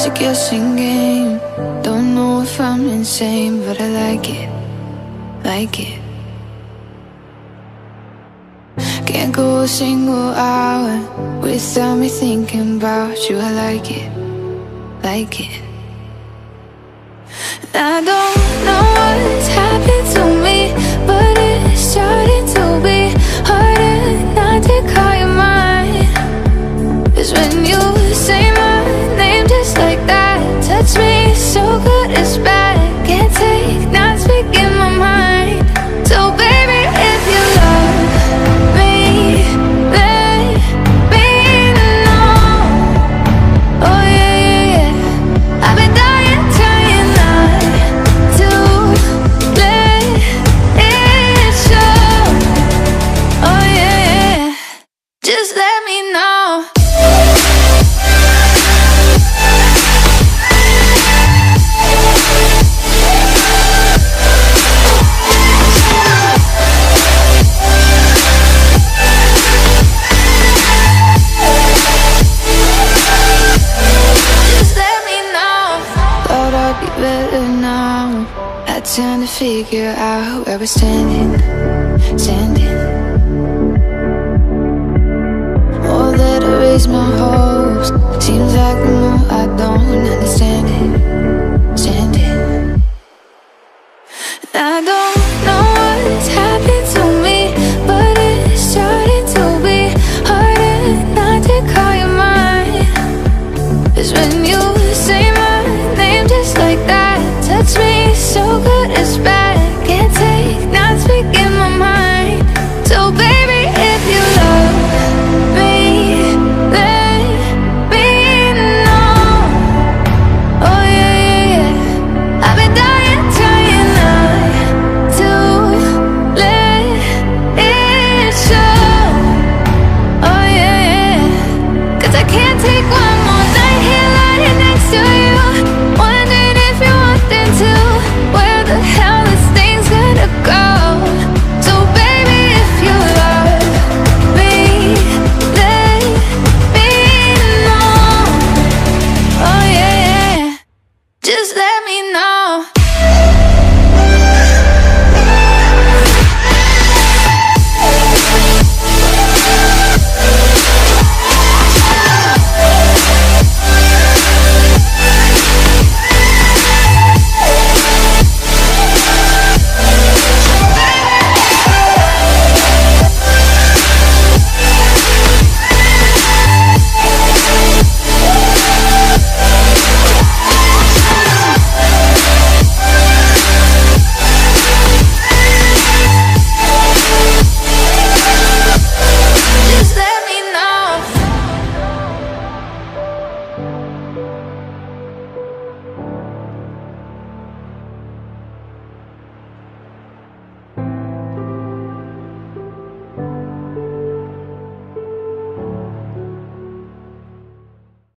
It's a guessing game. Don't know if I'm insane, but I like it, like it. Can't go a single hour without me thinking about you. I like it, like it. I don't know what's happened to me, but it's starting to be harder not to call you mine. 'Cause when you say my name just like that, touch me so good it's bad. Can't take not speaking my mind. So baby, if you love me, let me know. Oh yeah, yeah, yeah. I've been dying, trying not to let it show. Oh yeah, yeah. Just let me know. Better now. I tend to figure out where we're standing, standing. More that I raise my hopes, seems like the more I don't understand it, stand it. I don't